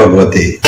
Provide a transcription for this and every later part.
ભગવતી.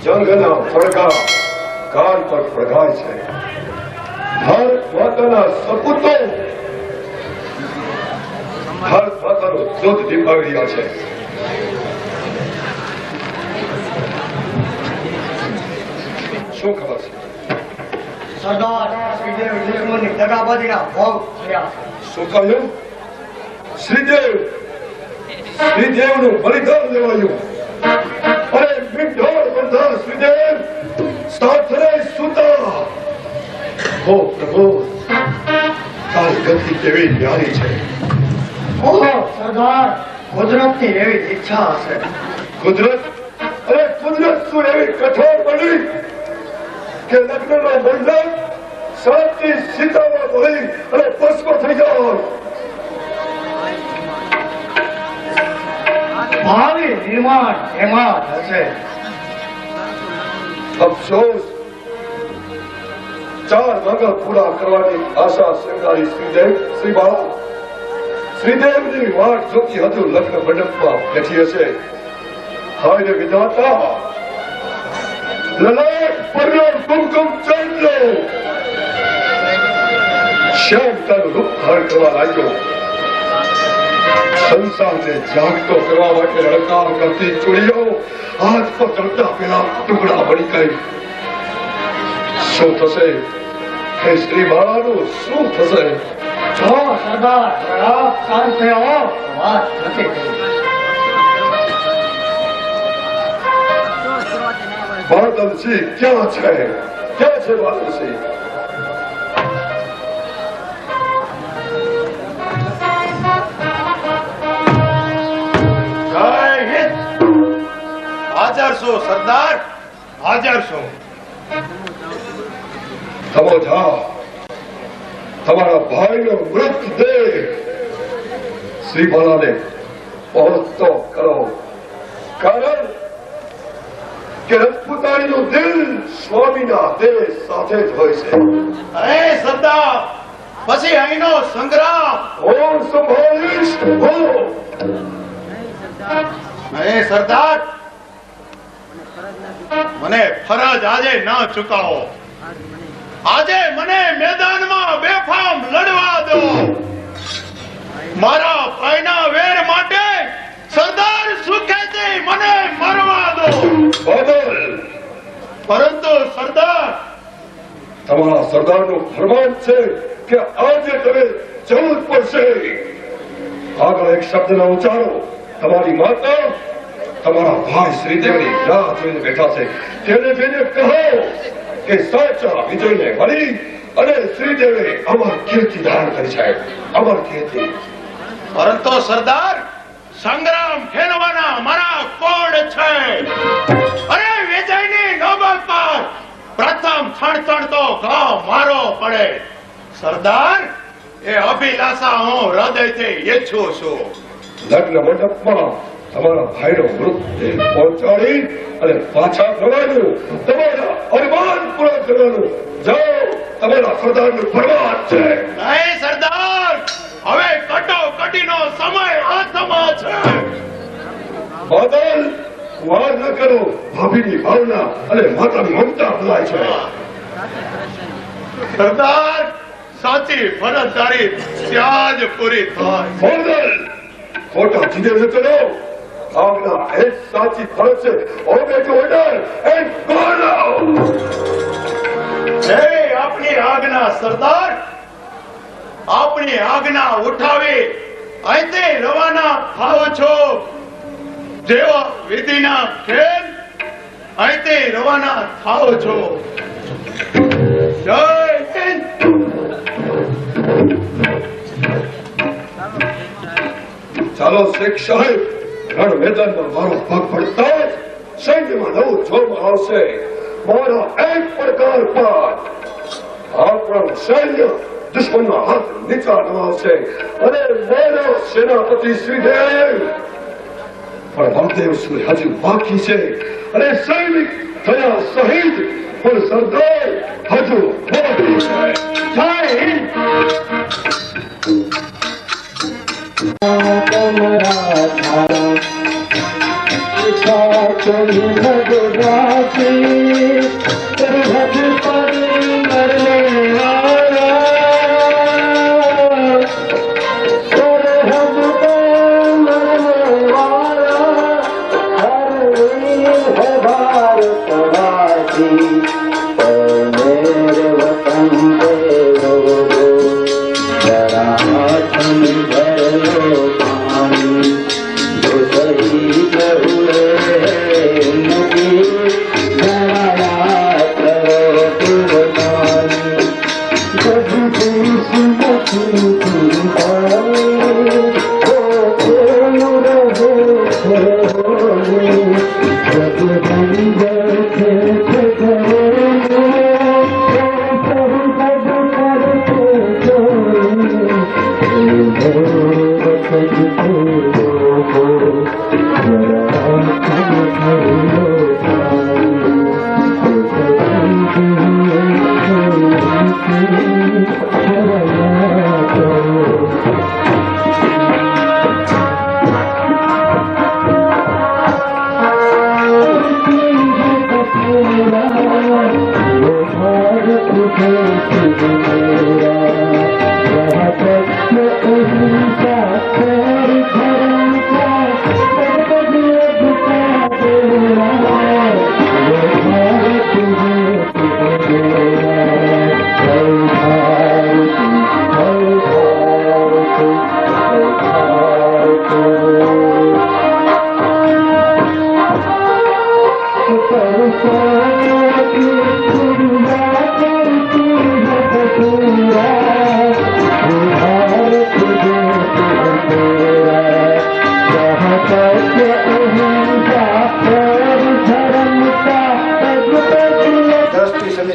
જંગના પડઘા કાન પર પડઘાય છે. ભારત માતાના સપૂતો ભારત માતાનો દૂધ દીપાવી રહ્યા છે. શું ખબર છે? સરદાર શ્રીદેવ દુશ્મનની દગાબાજીના ભોગ થયા. શું કહ્યું? શ્રીદેવનું બલિદાન લેવાયું. અરે મીઠોળ બંધા શ્રીદેવ સાથે સુતા. હો પ્રભુ, તારી ગતિ કેવી ન્યારી છે. ઓહો સરદાર, કુદરતની એવી ઈચ્છા હશે. કુદરત? અરે કુદરત શું એવી કઠોર બની કે લગ્નનો બંધન શાંતિ સીતામાં ભળી અને ભસ્મ થઈ જાય. ભાવિ નિર્માણ એમાં હશે. અફસોસ, 4 માંગા પૂરા કરવાની આશા શંકારી શ્રીદેવની વાટ જોતી હતું. લગ્ન મંડપમાં બેઠી હશે. હાય વિધાતા, લલાટ પરનો કુમકુમ ચંદ્ર શ્યામતાનું રૂપ ધારણ કરવા લાગ્યો. સંસારને જાગતો કરવા માટે રણકાર કરતી ચૂડીઓ હાથ પર ચડતા પેલા ટુકડા બની ગઈ. શું થશે? હે શ્રી બાળાનું શું થશે? સરદાર શાંત થયો. વાત નથી કરી. બાદલસિંહ ક્યાં છે? ક્યાં છે બાદલસિંહ? હાજર છો સરદાર, હાજર છો. તમે જાઓ, તમારા ભાઈનો મૃતદેહ શ્રીબાલાને પહોંચતો કરો. કારણ કે રજપૂતાણીનું દિલ સ્વામીના દેહ સાથે જ હોય છે. અરે સરદાર, પછી અહીંનો સંગ્રામ હું સંભાળીશ. અરે સરદાર, મને ફરજ આજે ન ચૂકાવો. આજે મને મેદાનમાં બેફામ લડવા દો. મારા ભાઈના વેર માટે સરદાર સુખેથી મને મરવા દો. પરંતુ સરદાર, તમારા સરદારનું ફરમાન છે કે આજે તમે જવું જ પડશે. આગળ એક શબ્દ ના ઉચ્ચારો. તમારી માતા તમારા ભાઈ શ્રીદેવની રાહ જોઈને બેઠા છે. તેને જઈને કહો કે સાચા વિજયને મળી અને શ્રીદેવે અમર કીર્તિ ધારણ કરી છે. અમર કીર્તિ. પરંતુ સરદાર, સંગ્રામ ખેલવાના મારા કોણ છે. અરે વિજયની નોબત પર પ્રથમ છણછણ તો ઘાવ મારો પડે. સરદાર, એ અભિલાષા હું હૃદયથી ઈચ્છું છું. લગ્ન મંડપમાં તમારા ભાઈનો મૃતદેહ પહોંચાડી અને પાછા ફરવાનું, તમારા અરમાન પૂરા કરવાનું. જાઓ. તમારા સરદારનું ફરમાન છે. નહીં સરદાર, હવે કટોકટીનો સમય હાથમાં છે. બાદલ, વાર ન કરો. ભાભીની ભાવના અને માતાની મમતા ભલાય છે. સરદાર, સાચી ફરજદારી ત્યાં જ પૂરી થાય. બાદલ, ખોટા જીદે ન કરો. આજ્ઞા એ જ સાચી ફરજ છે. Obey to order and go now. હે આપણી આજ્ઞા સરદાર, આપણી આજ્ઞા ઉઠાવી અહીંથી રવાના થાવ છો. જેવા વિધિના ખેલ અહીંથી રવાના થાવ છો. જય હિન્દ. ચાલો શેખ સાહેબ, રણ મેદાનમાં મારો પગ પડતા જ સૈન્યમાં નવું જોમ આવશે. મારા એક પ્રકાર પર આપણું સૈન્ય દુશ્મનના હાથ નીચા નવાવશે અને મારો સેનાપતિ શ્રીદેવ પણ બળદેવ સિંહ હજુ બાકી છે અને સૈનિક થયા શહીદ પણ સરદાર હજુ બાકી છે. જય હિન્દ.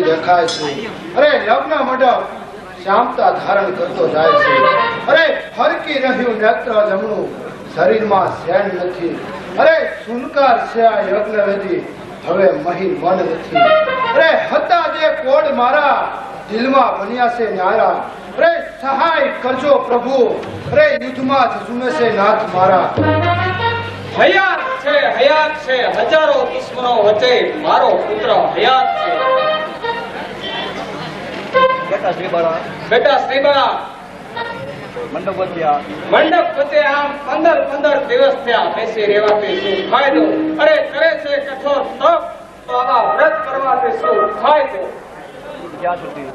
દેખાય છે. અરે લગ્ન મંડપ શાંતતા ધારણ કરતો જાય છે. અરે ફરકી રહ્યું નેત્ર જમણું, શરીરમાં શેન નથી. અરે સુનકાર છે આ યજ્ઞવેદી, હવે મહી મન નથી. અરે હતા જે કોડ મારા દિલમાં બન્યા છે ન્યારા. અરે સહાય કરજો પ્રભુ, અરે યુદ્ધમાં ઝૂમે છે નાથ મારા. હયાત છે હજારો દુશ્મનો વચ્ચે મારો પુત્ર હયાત છે. બેટા શ્રીબળા મંડપ વચ્ચે આમ 15 દિવસ થયા બેસી રહેવાથી શું ફાયદો? અરે કરે છે કઠોર તપ, તો આવા વ્રત કરવાથી શું ફાયદો?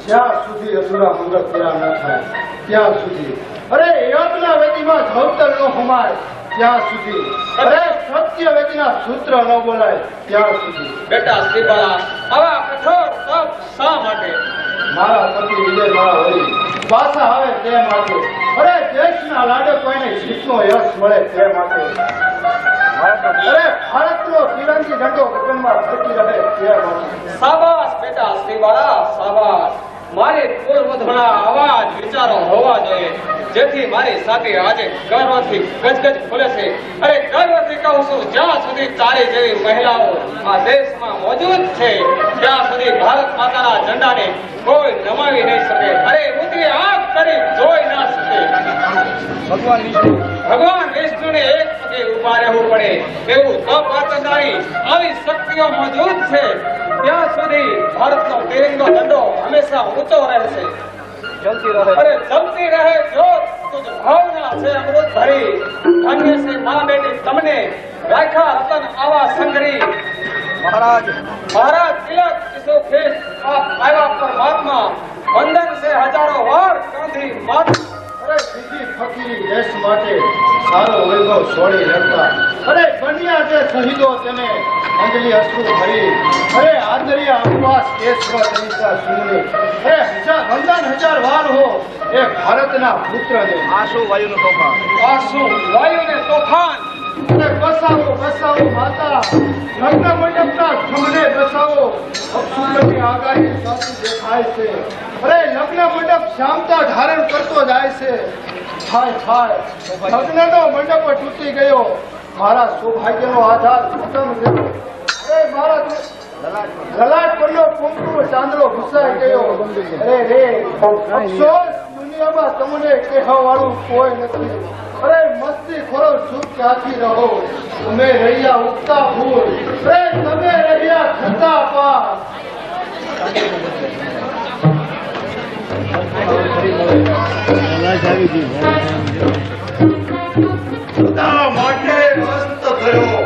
જ્યાં સુધી અસુરા મંગળ પૂરા ન થાય ત્યાં સુધી, અરે યજ્ઞ વેદીમાં ધવતર નો હમાય ત્યાં સુધી, અરે સત્ય વેદીના સૂત્ર ન બોલાય ત્યાં સુધી. બેટા શ્રીબળા આવા કઠોર તપ શા માટે? મારા પતિ વિજય મારા વળી પાછા આવે તે માટે. અરે દેશના લાડે કોઈને જીતનો યશ મળે તે માટે. અરે ભારતનો તિરંગી ઝંડો ગગનમાં ફરકી રહે તે માટે. શાબાશ બેટા શ્રીબળા શાબાશ. મારે કુલવધુના આવા જ વિચારો હોવા જોઈએ જેથી મારી સાથે આજે ગર્વથી ગજગજ ખુલે છે. અરે ગર્વથી કહું છું, જ્યાં સુધી તારી જેવી મહિલાઓ આ દેશમાં મોજૂદ છે ત્યાં સુધી ભારત માતાના ઝંડાને કોઈ નમાવી નહીં શકે. અરે ઊંધી આંખ કરી જોઈ ના શકે. ભગવાન વિષ્ણુને એક પગે ઉભા રહેવું પડે એવું તપ આચરનારી આવી શક્તિઓ મોજૂદ છે ત્યાં સુધી ભારતનો તિરંગો ઝંડો હંમેશા ઊંચો રહેશે. અરે ચલતી રહે જ્યોત તુજ ભાવના છે અમૃત ભરી. ધન્ય છે મા બેટી તમને રાખ્યા રતન આવા સંગરી. મહારાજ તિલક કિશો ખેસ આવ્યા પરમાત્મા. વંદન છે હજારો વાર ગાંધી માત. અરે બીજી ફકીરી દેશ માટે સારો વૈભવ છોડી લડતા. અરે બન્યા છે શહીદો તેને અંજલિ અશ્રુ ભરી. અરે આદરિયા ઉપવાસ કેશવ તનિષા સુમની. અરે વંદન હજાર વાર હો એ ભારતના પુત્રને. આંસુ વાયુને તોફાન. અરે બસાવો બસાવો માતા, લગ્ન મંડપના ખંભને બસાવો. અપશુકનની આગાહી સાચી દેખાય છે. અરે લગ્ન મંડપ શ્યામતા ધારણ કરતો જાય છે. થાય થાય લગ્નનો મંડપ તૂટી ગયો, મારા સૌભાગ્યનો આધાર ખતમ થયો. અરે મારા લલાટ પરનો કુમકુમ ચાંદલો ઘૂસાઈ ગયો. અરે રે અફસોસ, દુનિયામાં તમને કહેવા વાળું કોઈ નથી. અરે મસ્તી ખોરો ચૂપ ક્યાંથી રહો, તમે રહ્યા ઉગતા ફૂલ. અરે તમે રહ્યા થતા પાર. બધા માટે મસ્ત થયો.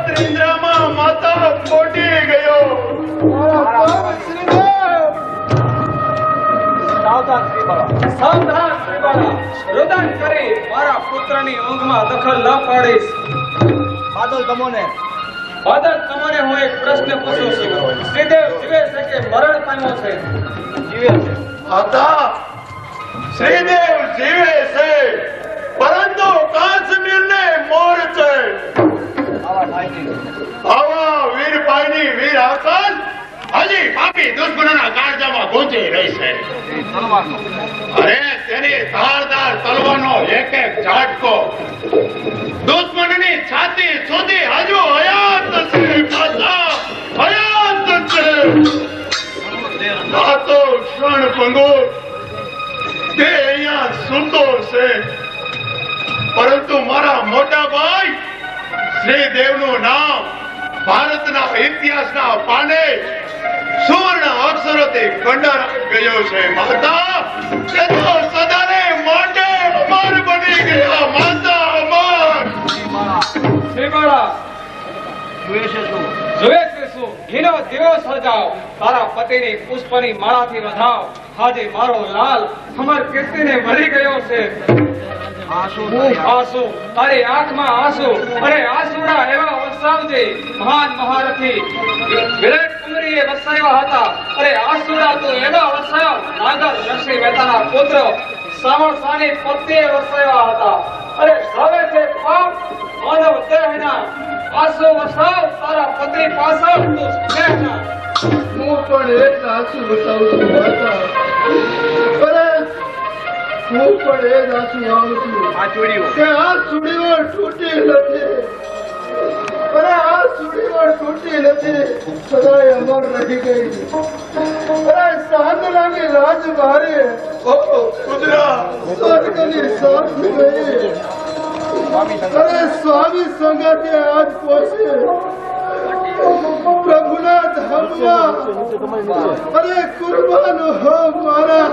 ત્રિંદ્રામાં માતા ખોટી ગયો. સાવધાન શ્રીબાળા, રુદન કરી મારા પુત્રની ઊંઘમાં દખલ ન પાડીશ. બાદલ તમને હું એક પ્રશ્ન પૂછું છું. શ્રીદેવ જીવે છે કે મરણ પામ્યો છે? માતા, શ્રીદેવ જીવે છે પરંતુ કાશ્મીરને મોર છે. આવા વીર પાયની વીર આકાશ હજી પાપી દુશ્મનોના કાળજામાં ગૂંચી રહી છે. અરે તેની ધારદાર તલવારનો એક એક ઝાટકો દુશ્મનની છાતી સુધી હજુ હયાત છે. માતા હયાત છે. આ તો ક્ષણ ભંગુર તે અહીંયા સૂતો છે, પરંતુ મારા મોટા ભાઈ શ્રીદેવનું નામ ભારતના ઇતિહાસના પાને સુવર્ણ અક્ષરોથી કંડારાઈ ગયો છે. માતા, તે તો સદાને માટે અમર બની ગયા. માતા અમર. શ્રીબાળા, જોવે છે શું? ઘીનો દીવો સળગાવ, તારા પતિની પુષ્પની માળાથી વધાવ. આજે મારો લાલ અમર કીર્તિને મળી ગયો છે. આંસુ, તારી આંખમાં આંસુ. અરે આંસુડા એવા વરસાવજે મહાન મહારથી વિરાટ કુંવરીએ વસાવ્યા હતા. અરે આંસુડા તો એવા વરસાવ નાગર નરસિંહ મહેતાના પુત્ર શ્રાવણ સાની પત્નીએ વસાવ્યા હતા. અરે હવે છે પાપ માનવ દેહના. આંસુ વરસાવ તારા પત્ની પાછળ તું સ્નેહના. હું પણ એ જ આંસુ બતાવું છું માતા. અરે હું પણ એ જ આંસુ આવું છું કે આ સુડીઓ તૂટી નથી. અરે આ સુડીઓ તૂટી નથી, સદાય અમર રહી ગઈ. અરે સાંદલાની રાજમારી સ્વર્ગની સાથ ગઈ. અરે સ્વામી સંગાતે આજ પહોંચી પ્રભુના ધામમાં. અરે કુરબાન હો મારા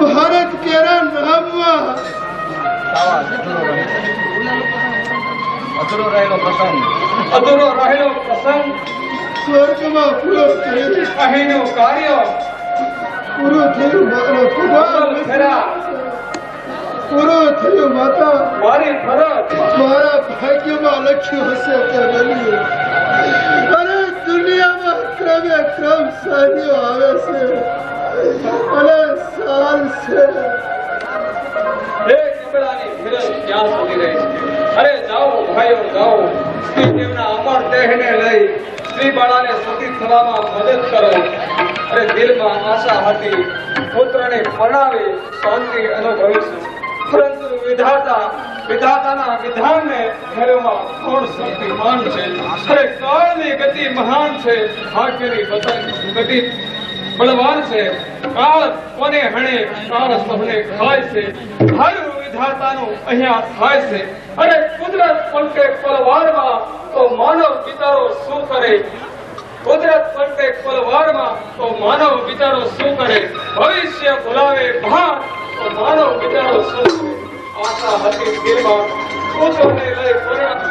ભારત કેરા નામમાં. અધૂરો રહેલો પ્રસંગ સ્વર્ગમાં પૂરો થયું. અહીંનું કાર્ય પૂરું થયું મારા અસલ ફેરા. પૂરું થયું માતા. મારી ફરજ મારા ભાગ્યમાં લખ્યું હશે તે બન્યું. અરે દુનિયામાં ક્રમે ક્રમ સારીઓ આવે છે. અને સાલ છે. હે કપડાની ફિરલ ક્યાં સુધી રહી છે? અરે જાઓ ભાઈઓ જાઓ, શ્રી દેવના અમર દેહને લઈ શ્રી બાળાને સતી થવામાં મદદ કરો. અરે દિલમાં આશા હતી પુત્રને પરણાવી શાંતિ અનુભવીશું, પરંતુ વિધાતાના વિધાનને ઘરમાં કોણ શક્તિમાન છે? અરે કાળની ગતિ મહાન છે, ભાગ્યની ગતિ બળવાન છે. કાળ કોને હણે, કાળ સૌને ખાય છે. હર વિધાતાનું અહીંયા થાય છે. અરે કુદરત પલટે પલવારમાં તો માનવ બિચારો શું કરે? કુદરત પલટે પલવારમાં તો માનવ બિચારો શું કરે? ભવિષ્ય ભૂલાવે ભાન તો માનવ બિચારો શું કરે? આશા હતી દિલમાં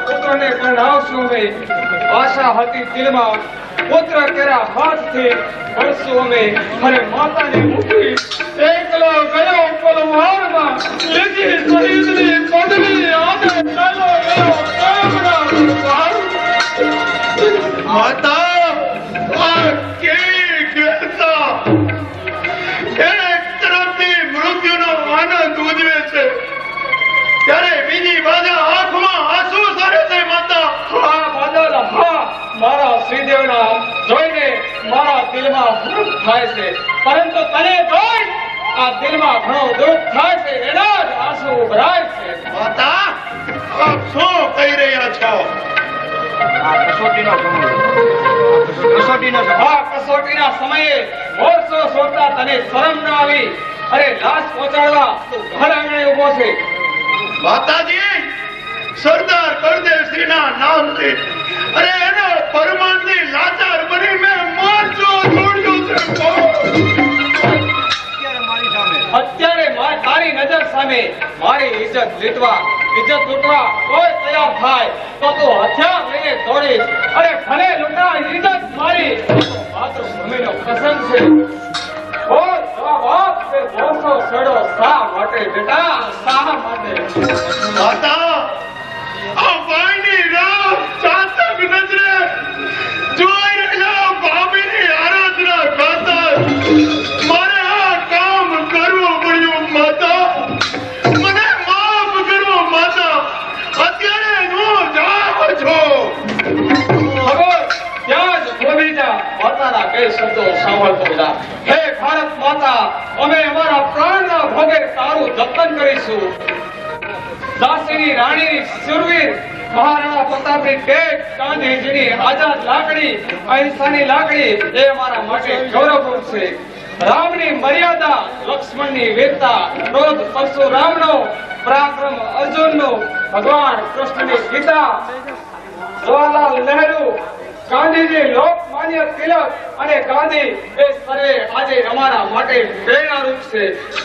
પુત્રને પરણાવશું અમે. આશા હતી દિલમાં પુત્ર કેરા હાથથી ભરશું અમે. અને માતાને મૂકી એકલો ગયો પલવારમાં, લીધી શહીદની પદવી આને ચાલો ગયો પ્રેમના દરબાર. માતા આ કેવી ગેરતા એક તરફથી મૃત્યુનો આનંદ ઉજવે છે, ત્યારે બીજી બાજુ આંખમાં આંસુ સરે છે. માતા હા બાદલ, હા મારા શ્રીદેવના જોઈને મારા દિલમાં દુઃખ થાય છે, પરંતુ તને જોઈ આ દિલમાં ઘણો દુઃખ થાય છે. એના જ આંસુ ઉભરાય છે. માતા આપ શું કહી રહ્યા છો? આ કસોટીના સમયે મોરસો છોડતા તને શરમ ન આવી? અરે લાશ પહોંચાડવા તું ઘર આંગણે ઉભો છે. માતાજી, સરદાર બળદેવસિંહના નામથી અરે એના ફરમાનથી લાચાર બની મેં મોરચો છોડ્યો છે. અત્યારે તારી નજર સામે મારી ઇજ્જત લૂંટવા કોઈ તૈયાર થાય તો તું હથિયાર લઈને દોડીશ. અરે ભલે લૂંટા ઇજ્જત મારી, માતૃભૂમિનો પ્રસંગ છે. બોલ જવાબ આપ કે મોરસો છોડ્યો શા માટે બેટા, શા માટે? માતા, આ ભાઈની રાહ ચાતક નજરે જોઈ રહેલા ભાભીની આરાધના ખાતર મારે આ કામ કરવું પડ્યું. માતા, મને માફ કરો. માતા, અત્યારે હું જાઉં છું. ખબર ત્યાં જ ભૂલી જા. માતાના કઈ શબ્દો સાંભળતો જા. હે ભારત માતા, અમે અમારા પ્રાણના ભોગે તારું જતન કરીશું. ઝાંસીની રાણીની શૂરવીર મહારાણા પ્રતાપની ટેક, ગાંધીજીની આઝાદ લાકડી, અહિંસાની લાકડી એ અમારા માટે ગૌરવરૂપ છે. રામની મર્યાદા, લક્ષ્મણની વીરતા, ક્રોધ પરશુરામનો, પરાક્રમ અર્જુનનો, ભગવાન કૃષ્ણની ગીતા, જવાહરલાલ નહેરુ, ગાંધીજી, લોકમાન્ય તિલક અને ગાંધી એ સર્વે આજે અમારા માટે પ્રેરણારૂપ છે.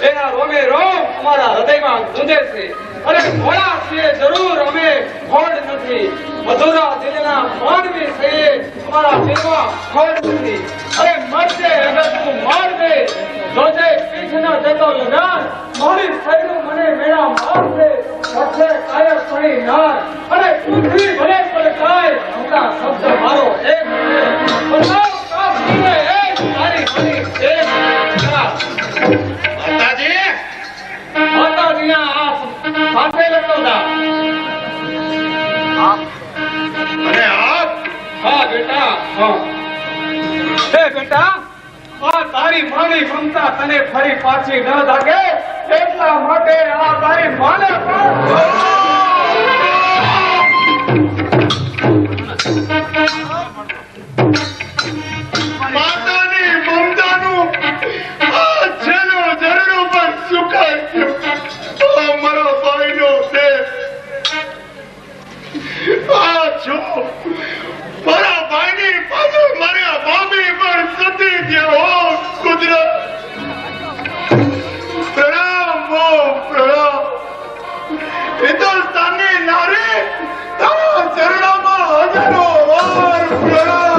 એના રોમે રોમ અમારા હૃદયમાં ગુંજે છે. અરે ભોળા છીએ જરૂર, અમે ખોડ નથી. મધુરા દિલના માનવી છીએ, અમારા દિલમાં ખોડ નથી. અરે મરજે અગર તું માર દે, જોજે પીઠ ન જતો લગાન, મારી થયેલું મને મેળા મારશે. વચ્ચે કાયર પડી નાર, અને પૃથ્વી ભલે પલટાય, હમણાં શબ્દ મારો એક બતાવ કાપીને એક તારી બની એક રાત. માતાજીના આ સાથે લખતો હતા. અને આપ? હા બેટા, હા. હે બેટા, આ તારી માની મમતા તને ફરી પાછી ન લાગે એટલા માટે આ તારી માને પણ માતાની મમતાનું આ છેલ્લું ઝરણું પણ સુકાઈ ગયું. આ મારા ભાઈનો દેહ, આ છો મારા ભાઈની પાછળ મારા ભાભી પણ સતી ગયા. હો કુદરત, પ્રણામ, હો પ્રણામ. હિન્દુસ્તાનની નારી તારા ચરણોમાં હજારો વાર પ્રણામ.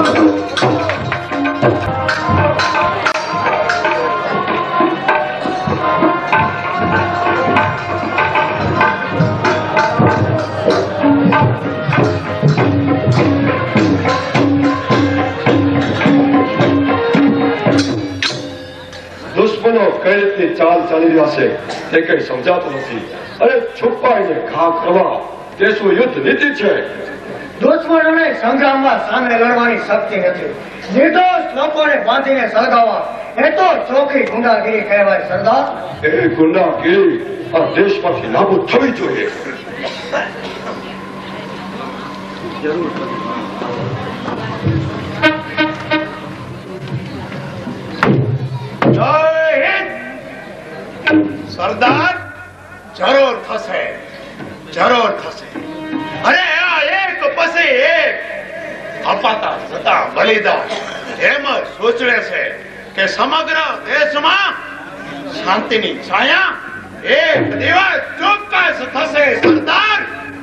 દુશ્મનો કઈ રીતની ચાલ ચાલી રહ્યા છે તે કઈ સમજાતું નથી. અરે છુપાઈને ઘા કરવા તે શું યુદ્ધ નીતિ છે? દુશ્મનોને સંગ્રામમાં સામે લડવાની શક્તિ નથી. નિર્દોષ લોકોને બાંધીને સળગાવવા એ તો ચોખ્ખી ગુંડાગીરી કહેવાય સરદાર. એ ગુંડાગીરી આ દેશમાંથી નાબૂદ થવી જોઈએ. જય હિન્દ. સરદાર, જરૂર થશે, જરૂર થશે. અરે આ એક પછી એક અપાતા જતા બલિદાન એમ જ સૂચવે છે કે સમગ્ર દેશમાં શાંતિની છાયા એક દિવસ ચોક્કસ થશે સરદાર,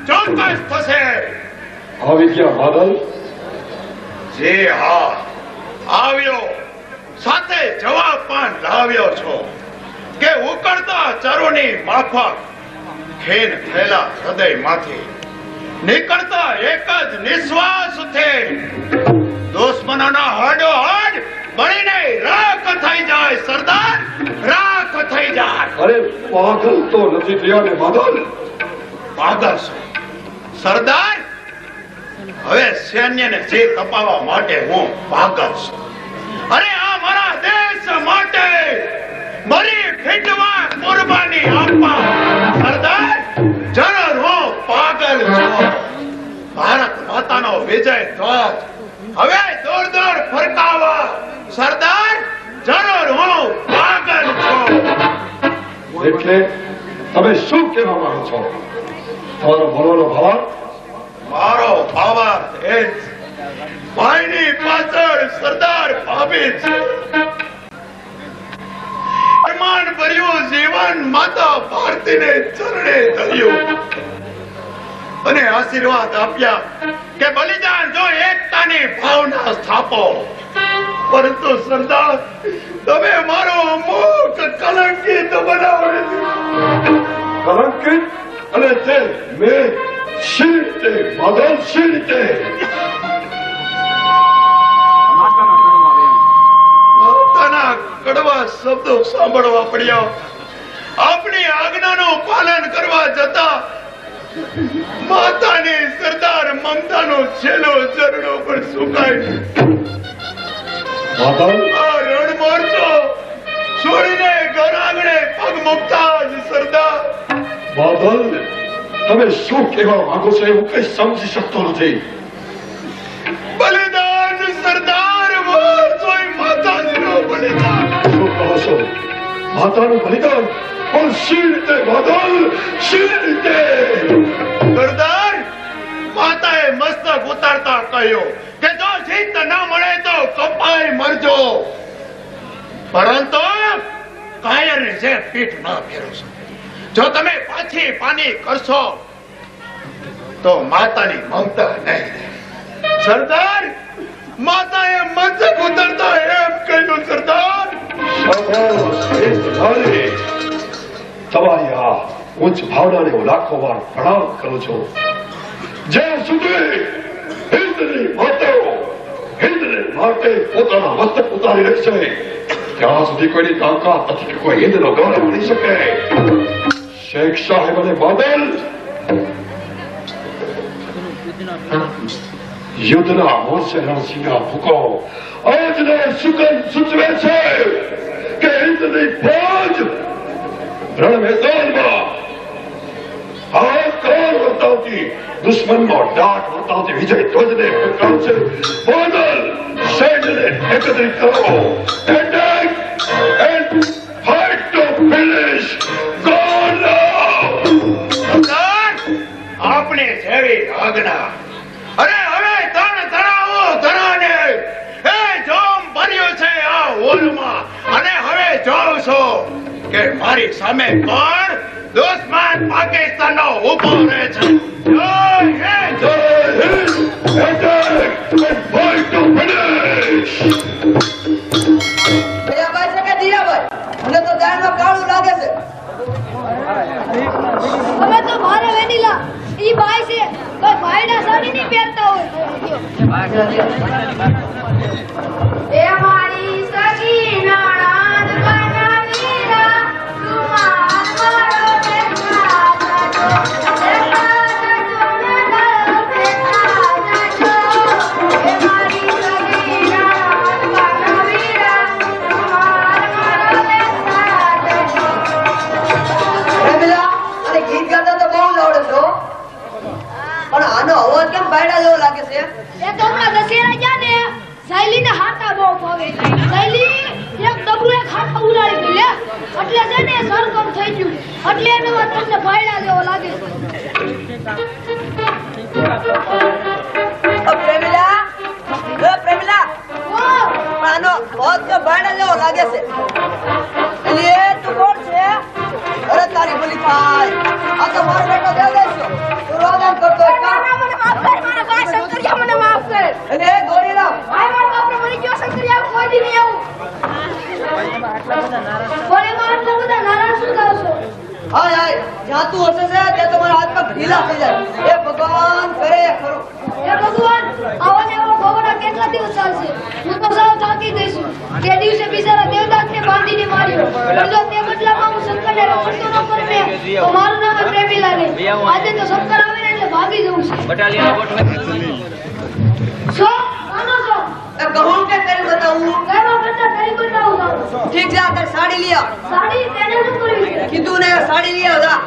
ચોક્કસ થશે. આવી ગયા બાદલ? જી હા, આવ્યો. સાથે જવાબ પણ લાવ્યો છો કે ઉકળતા ચરોની માફક ખેન થયેલા હૃદયમાંથી નીકળતા એક જ નિશ્વાસથી દુશ્મનોના હાડોહાડ બળીને રાખ થઈ જાય સરદાર, રાખ થઈ જાય. અરે પાગલ તો નથી થયા ને બાદલ? પાગલ છો સરદાર? હવે સૈન્યને જીત અપાવવા માટે હું પાગલ છું. અરે આ મારા દેશ માટે મારી ખીંડવા કુરબાની આપવા સરદાર જરૂર હું પાગલ છું. ભારત માતાનો વિજય ધ્વજ હવે દૂર દૂર ફરકાવવા સરદાર જરૂર હું પાગલ છું. એટલે તમે શું કહેવા માંગો છો? તમારો બોલવાનો ભાવ? મારો ભાવાર્થ એ જ ભાઈની પાછળ સરદાર ભાભી છે. અરમાન ભર્યું જીવન માતા ભારતીને ચરણે ધર્યું અને આશીર્વાદ આપ્યા કે બલિદાન જો એકતાની ભાવના સ્થાપો. પરંતુ સરદાર તમે મારો મુખ કલંકિત બનાવી દીધો. કલંકિત? અને તે મેં શી રીતે બાદલ, શી રીતે? માતાના કડવા શબ્દો સાંભળવા પડ્યા. આપણી આજ્ઞાનું પાલન કરવા જતા માતાની સરદાર મમતાનો છેલ્લો ચરણો પણ સુકાય. બાદલ, આ રણમોરચો છોડીને ઘર આંગણે પગ મૂકતા જ સરદાર બાદલ, તમે શું કહેવા માંગો છો એવું કઈ સમજી શકતો નથી. બલિદાન સરદાર જોઈ માતાજીનો બલિદાન. શું કહો છો? માતાનું બલિદાન? પણ શી રીતે બાદલ, શી રીતે? સરદાર માતાએ મસ્તક ઉતારતા કહ્યું કે જો જીત ન મળે તો કપાઈ મરજો, પરંતુ કાયરની જે પીઠ ન ફેરવશો. જો તમે પાછી પાની કરશો તો માતાની મમતા નહીં રહે. સરદાર માતાએ મસ્તક ઉતારતા એમ કહ્યું સરદાર તમારી આ ઉચ્ચ ભાવનાને હું લાખો વાર પ્રણામ કરું છું. જ્યાં સુધી હિન્દની માતાઓ હિન્દને માટે પોતાના મસ્તક ઉતારી રહેશે ત્યાં સુધી કોઈની તાકાત નથી કે કોઈ હિન્દનો ગૌરવ મળી શકે. શેખ સાહેબ અને બાદલ યુદ્ધના મોરચે રણસિંગા ફૂકો આજને સુગંધ સૂચવે છે કે હિન્દની ફૌજ રણ મેદાનમાં હાહાકાર વર્તાવતી દુશ્મનનો દાટ વર્તાવતી વિજય ધ્વજને ફરકાવશે. બાદલ, સૈન્યને એકત્રિત કરો. Attack and fight to finish. Go now. સરદાર આપણી જેવી આજ્ઞા. અરે હવે તણ તણાવો ધરાને એ જોમ ભર્યું છે આ ઓલમાં અને હવે જોઉં છું કે મારી સામે કોણ દુશ્મન પાકિસ્તાનનો ઉભો રહે છે. જય Hind. Jai Hind! Attack and fight to finish. જીયાભાઈ છે કે જીયાભાઈ? મને તો દાળમાં કાળું લાગે છે. અમે તો ભારે વેનીલા ઈ ભાઈ છે કોઈ ભાઈના સાડી નહીં પહેરતા હોય. એ મારી સગી નણંદ બનાવી છે એ તો હમણાં દશેરા ગયા ને સહેલીને હાટા બહુ ભાવે સહેલી એક ડબરું એક હાટા ઉડાડી ગઈ લે એટલે છે ને સરકમ થઈ ગયું એટલે એનો વાત તમને ફાયડા જેવો લાગે પ્રેમિલા આનો હોત તો ભાડા જેવો લાગે છે એટલે તું કોણ છે અરે તારી ભલી થાય આ તો મારો બેટો દેવદાસ છે તું રોદન કરતો મને માફ કર મારા ભાઈ શંકરિયા મને માફ કર એટલે ગોરીલા ભાઈ મારો બાપ મરી ગયો શંકરિયા કોઈ દી નહીં આવું બોલે માં આટલા બધા નારાજ શું કરો છો હાય હાય જ્યાં તું હશે છે ત્યાં તમારા હાથ પગ ઢીલા થઈ જાય એ ભગવાન કરે ખરો હે ભગવાન આવો ને આવો ભગવાન કેટલા દિવસ ચાલશે હું તો સાવ થાકી ગઈ છું તે દિવસે બિચારા દેવદાસને બાંધીને માર્યો પણ જો તે બદલામાં હું શંકરને રખડતો ન કરું ને તો મારું નામ જ પ્રેમી લાગે આજે તો શંકર આવે ને એટલે ભાગી જવું છે છો આનો છો એ કહું કે કરી બતાવું કહેવા કરતા કરી બતાવું તારું ઠીક છે આ સાડી લઈ આવ સાડી તેને શું કરવી છે કીધું ને સાડી લઈ આવ જા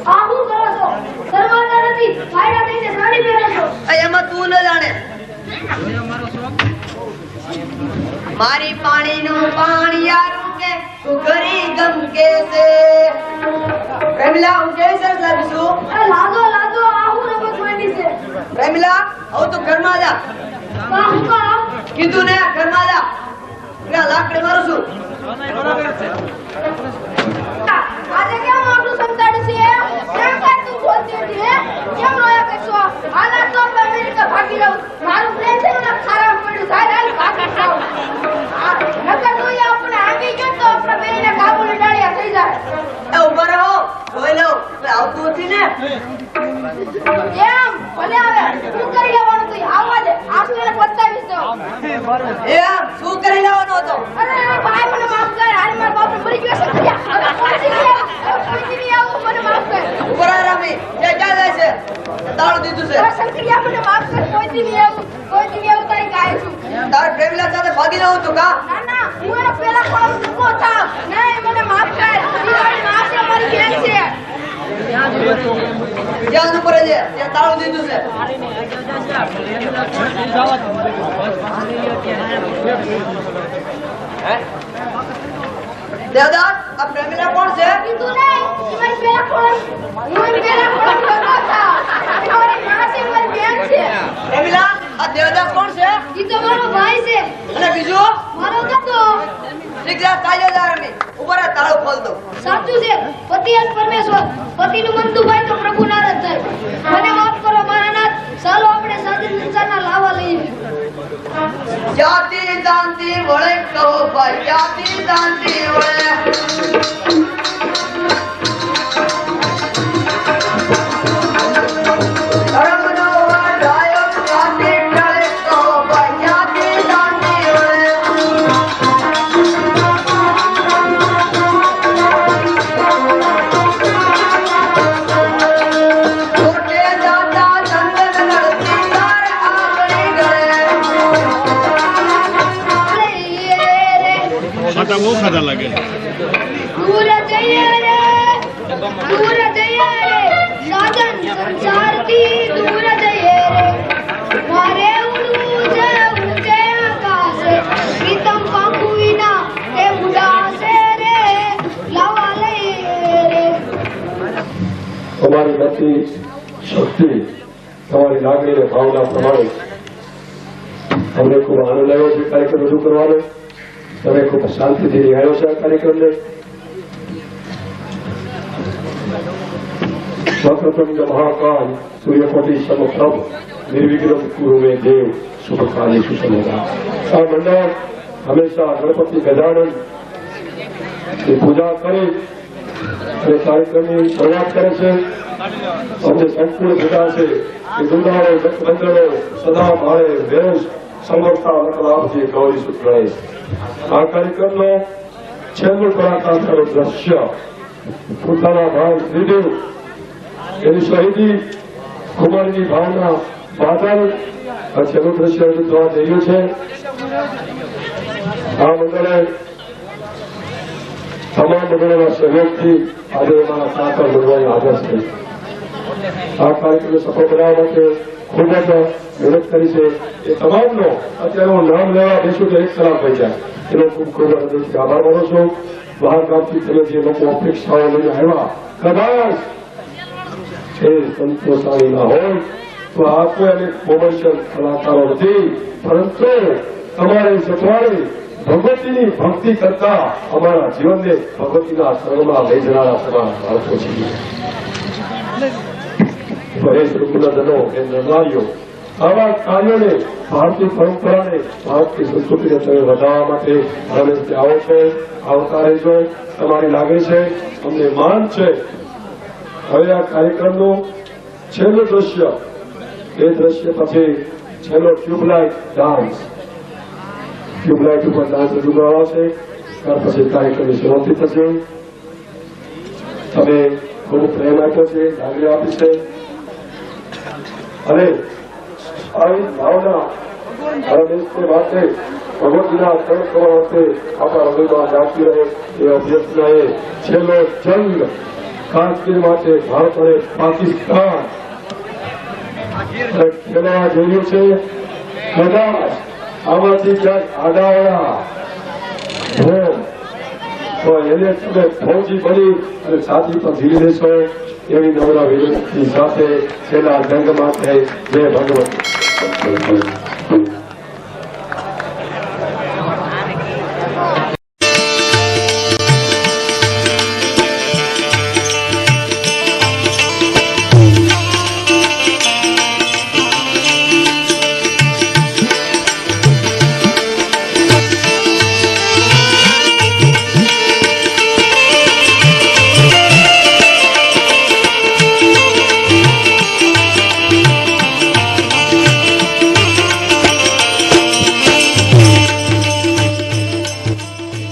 આ હું કરો છો શરમાતા નથી ફાયડા થઈને સાડી પહેરો છો એમાં તું ન જાણે મારી પાણીનું પાણીયારું કે ઘરી ગમ કે છે પ્રેમિલા હું કેવી સરસ લાગુ છું અરે લાગો લાગો આ હું રમત માંડી છે પ્રેમિલા હવે તું ઘરમાં જા કા હું કા કીધું ને ઘરમાં જા પેલા લાકડી મારું છું આજે કેમ આપણું સંતાડું છે કેમ કાઈ તું બોલતી હતી હે કેમ રોયા કરશો આના તો અમેરિકા ભાગી જાવ મારું પ્લેન છે ને ખરાબ પડ્યું થાય હાલ ભાગી જાવ નકર તો એ આપણે આવી ગયો તો આપણે બેને કાબુ લડાડ્યા થઈ જાય એ ઉભા રહો જોઈ લો આવતું નથી ને કેમ ભલે આવે શું કરી લેવાનું તો આવવા દે આસને બતાવીશ તો એ શું કરી લેવાનો હતો અરે ભાઈ મને માફ કર હાલ મારા બાપ મરી ગયો છે હવે કોઈ નહીં આવું મને માફ કર ઉભા રહો રમી ક્યાં જાય છે તાળું દીધું છે શંકરિયા મને માફ કર કોઈ દી નહીં આવું તારી ગાય છું તારે પ્રેમિલા સાથે ભાગી લઉં તું કા ના ના હું એનો પેલા કોણ ચૂકો થાવ નહીં મને માફ કર દિવાળી માં છે મારી બેન છે જ્યાં ઉપર છે ત્યાં તાળું દીધું છે દેવદાસ આ પ્રેમિલા કોણ છે કીધું નહીં કે મારી પેલા કોણ હું પેલા કોણ ચૂકો થાવ મારી માં છે મારી બેન છે પ્રેમિલા આ દેવદાસ કોણ છે ઈ તો મારો ભાઈ છે અને બીજું મારો દાદો ઠીક છે કાયો જા રમી ઉપર આ તાળું ખોલ દો સાચું છે પતિ જ પરમેશ્વર પતિનું મન દુભાય તો પ્રભુ નારાજ થાય મને માફ કરો મારા નાથ ચાલો આપણે સાદી સંસારના લાવા લઈએ જાતિ દાંતિ વળે કહો ભાઈ જાતિ દાંતિ વળે ધર્મનો વાડાયો જાતિ ટળે કહો ભાઈ જાતિ દાંતિ વળે કોટે જાતા ચંદન નળતી તાર આગળી ગળે ખાતા બહુ ખાતા લાગે દૂર જઈએ રે સાધન સંસારથી દૂર જઈએ રે મારે ઉડવું છે ઊંચે આકાશે પ્રીતમ પાંખું વિના તે ઉડાશે રે લાવા લઈએ રે તમારી ગતિ શક્તિ તમારી લાગણી અને ભાવના પ્રમાણે અમને ખૂબ આનંદ આવ્યો છે કાર્યક્રમ રજૂ કરવાનો તમે ખૂબ શાંતિથી નિહાળ્યો છે આ કાર્યક્રમને સૌપ્રથમ મહાકાલ સૂર્યકોટી સમપ્રભ નિર્વિઘ્ન ગુરુ મે દેવ શુભકાલી સુસમોદા આ મંડળ હંમેશા ગણપતિ ગજાનન ની પૂજા કરી અને કાર્યક્રમની શરૂઆત કરે છે અમને સંપૂર્ણ સદા છે કે ગુંદાળો બંધનો સદા ભારે વેશ સમર્થા મતલાભથી ગૌરી સૂત્રએ આ કાર્યક્રમનો છેલ્લું પરાકાષ્ઠાનું દ્રશ્ય પોતાના ભાઈ શ્રીદેવ એની શહીદી કુમારની ભાવના બાદલ આ છેલ્લું દ્રશ્ય રજૂ થવા જઈ રહ્યું છે આ મંડળે તમામ મંડળોના સહયોગથી આજે અમારા કાકા બનવાની હાજર છે. આ કાર્યક્રમને સફળ બનાવવા માટે ખૂબ જ મહેનત કરી છે. એ તમામનો અત્યારે હું નામ લેવા બેસું તો એક કલાક થઈ જાય. એનો ખૂબ ખૂબ હૃદયથી આભાર માનું છું. બહાર ગામથી તમે જે લોકો અપેક્ષાઓ લઈને આવ્યા, કદાચ એ સંતોષાવી ના હોય તો આ કોઈ અનેક કોમર્શિયલ કલાકારો નથી, પરંતુ તમારે સથવારે ભગવતીની ભક્તિ કરતા અમારા જીવનને ભગવતીના સ્વર્ગમાં લઈ જનારા તમારા બાળકો છીએ. મહેશ રૂપનદનો એ નરનારીઓ આવા કાર્યોને ભારતીય પરંપરાને ભારતીય સંસ્કૃતિને તમે વધારવા માટે હંમેશા આવો છો, આવતા રહેજો. તમારી લાગે છે, અમને માન છે. હવે આ કાર્યક્રમનું છેલ્લું દ્રશ્ય, એ દ્રશ્ય પછી છેલ્લો ટ્યુબલાઇટ ડાન્સ, ટ્યુબલાઇટ ઉપર ડાન્સ રજૂ કરાવશે. ત્યાર પછી કાર્યક્રમની સમાપ્તિ થશે. તમે ખૂબ પ્રેમ આપ્યો છે, લાગણી આપી છે, અને આવી ભાવના દેશને માટે ભગવતીના કર્મ કરવા માટે આપણા હૃદયમાં જાગતી રહે એ અભ્યર્થનાએ છેલ્લો જંગ કાશ્મીર માટે ભારત અને પાકિસ્તાન ખેલવા જોયું છે. કદાચ આમાંથી ક્યાંક આડાવડા હોય તો એને તમે ફૌજી બની અને છાતી પર ઝીલી દેશો એવી નમ્ર વિનંતી સાથે છેલ્લા જંગ માટે જય ભગવતી.